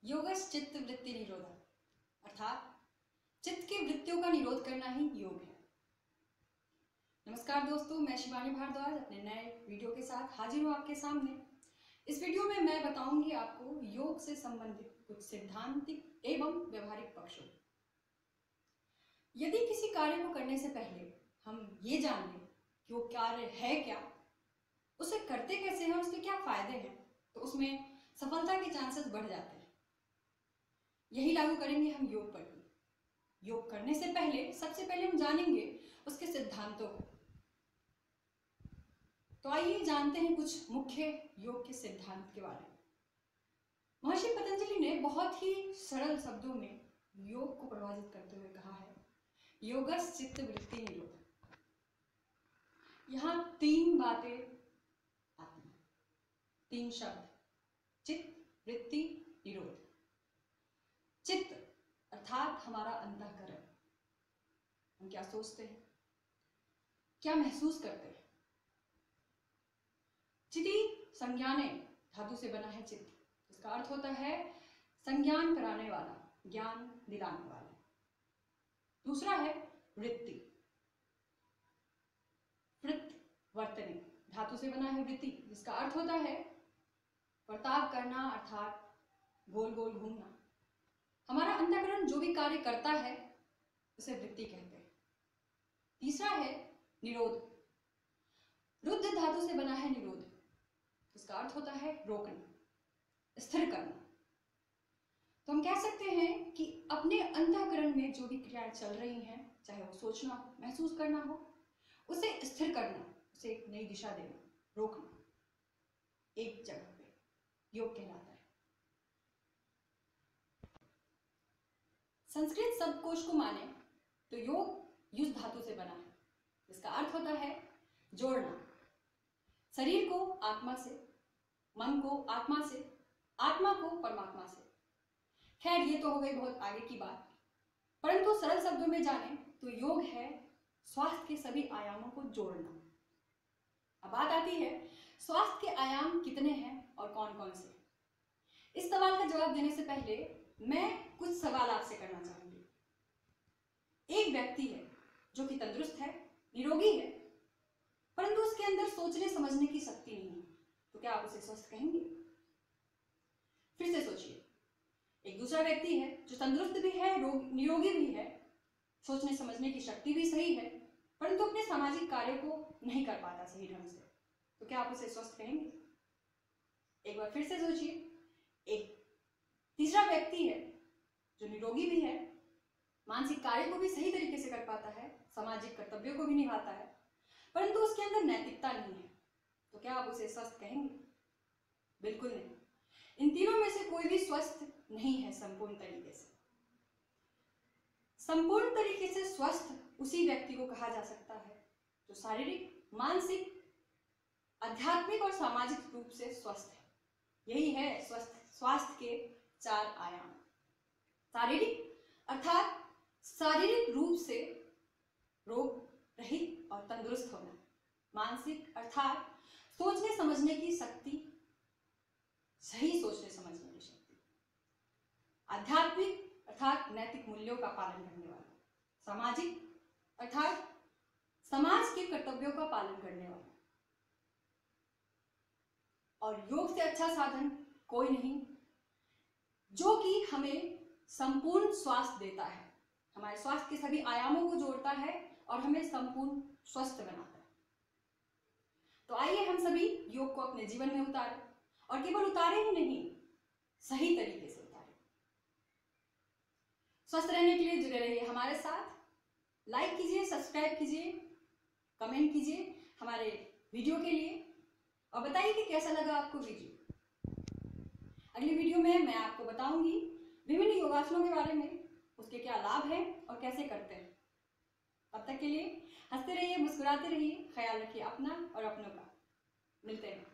योगश चित्त वृत्ति निरोधक अर्थात चित्त की वृत्तियों का निरोध करना ही योग है। नमस्कार दोस्तों, मैं शिवानी भारद्वाज अपने नए वीडियो के साथ हाजिर हूँ आपके सामने। इस वीडियो में मैं बताऊंगी आपको योग से संबंधित कुछ सिद्धांतिक एवं व्यवहारिक पक्षों। यदि किसी कार्य को करने से पहले हम ये जान लें कि वो कार्य है क्या, उसे करते कैसे हैं और उसके क्या फायदे हैं, तो उसमें सफलता के चांसेस बढ़ जाते हैं। यही लागू करेंगे हम योग पर भी। योग करने से पहले सबसे पहले हम जानेंगे उसके सिद्धांतों को। तो आइए जानते हैं कुछ मुख्य योग के सिद्धांत के बारे में। महर्षि पतंजलि ने बहुत ही सरल शब्दों में योग को परिभाषित करते हुए कहा है, योगस्य चित्त वृत्ति निरोधक। यहाँ तीन बातें आती हैं, तीन शब्द, चित्त, वृत्ति, निरोध। चित्त अर्थात हमारा अंतःकरण, हम क्या सोचते हैं, क्या महसूस करते हैं। चिति संज्ञाने धातु से बना है चित्त, इसका अर्थ होता है संज्ञान कराने वाला, ज्ञान दिलाने वाला। दूसरा है वृत्ति, वृत्त वर्तने धातु से बना है वृत्ति, जिसका अर्थ होता है वर्ताव करना अर्थात गोल गोल घूमना। हमारा अंतःकरण जो भी कार्य करता है उसे वृत्ति कहते हैं। तीसरा है निरोध, रुद्ध धातु से बना है निरोध, इसका अर्थ होता है रोकना, स्थिर करना। तो हम कह सकते हैं कि अपने अंतःकरण में जो भी क्रियाएं चल रही हैं, चाहे वो सोचना हो, महसूस करना हो, उसे स्थिर करना, उसे एक नई दिशा देना, रोकना एक जगह पे, योग कहलाता है। संस्कृत शब्दकोश को माने तो योग युज धातु से बना है, इसका अर्थ होता है जोड़ना, शरीर को आत्मा से, मन को आत्मा से, आत्मा को परमात्मा से। खैर ये तो हो गई बहुत आगे की बात, परंतु सरल शब्दों में जाने तो योग है स्वास्थ्य के सभी आयामों को जोड़ना। अब बात आती है स्वास्थ्य के आयाम कितने हैं और कौन कौन से। इस सवाल का जवाब देने से पहले मैं कुछ सवाल आपसे करना चाहूंगी। एक व्यक्ति है जो कि तंदुरुस्त है, निरोगी है, परंतु उसके अंदर सोचने समझने की शक्ति नहीं है, तो क्या आप उसे स्वस्थ कहेंगे? फिर से सोचिए, एक दूसरा व्यक्ति है जो तंदुरुस्त भी है, निरोगी भी है, सोचने समझने की शक्ति भी सही है, परंतु अपने सामाजिक कार्यों को नहीं कर पाता सही ढंग से, तो क्या आप उसे स्वस्थ कहेंगे? एक बार फिर से सोचिए, एक तीसरा व्यक्ति है जो निरोगी भी है, मानसिक कार्य को भी सही तरीके से कर पाता है, सामाजिक कर्तव्यों को भी निभाता है, परंतु उसके अंदर नैतिकता नहीं है, तो क्या आप उसे स्वस्थ कहेंगे? बिल्कुल नहीं। इन तीनों में से कोई भी स्वस्थ नहीं है संपूर्ण तरीके से। संपूर्ण तरीके से स्वस्थ उसी व्यक्ति को कहा जा सकता है जो शारीरिक, मानसिक, आध्यात्मिक और सामाजिक रूप से स्वस्थ है। यही है स्वास्थ्य के चार आयाम। शारीरिक अर्थात शारीरिक रूप से रोग रहित और तंदुरुस्त होना। मानसिक अर्थात सोचने समझने की शक्ति, सही सोचने समझने की शक्ति। आध्यात्मिक अर्थात नैतिक मूल्यों का पालन करने वाला। सामाजिक अर्थात समाज के कर्तव्यों का पालन करने वाला। और योग से अच्छा साधन कोई नहीं जो कि हमें संपूर्ण स्वास्थ्य देता है, हमारे स्वास्थ्य के सभी आयामों को जोड़ता है और हमें संपूर्ण स्वस्थ बनाता है। तो आइए हम सभी योग को अपने जीवन में उतारें, और केवल उतारे ही नहीं, सही तरीके से उतारें। स्वस्थ रहने के लिए जुड़े रहिए हमारे साथ। लाइक कीजिए, सब्सक्राइब कीजिए, कमेंट कीजिए हमारे वीडियो के लिए, और बताइए कि कैसा लगा आपको वीडियो। अगली वीडियो में मैं आपको बताऊंगी विभिन्न योगासनों के बारे में, उसके क्या लाभ हैं और कैसे करते हैं। तब तक के लिए हंसते रहिए, मुस्कुराते रहिए, ख्याल रखिए अपना और अपनों का। मिलते हैं।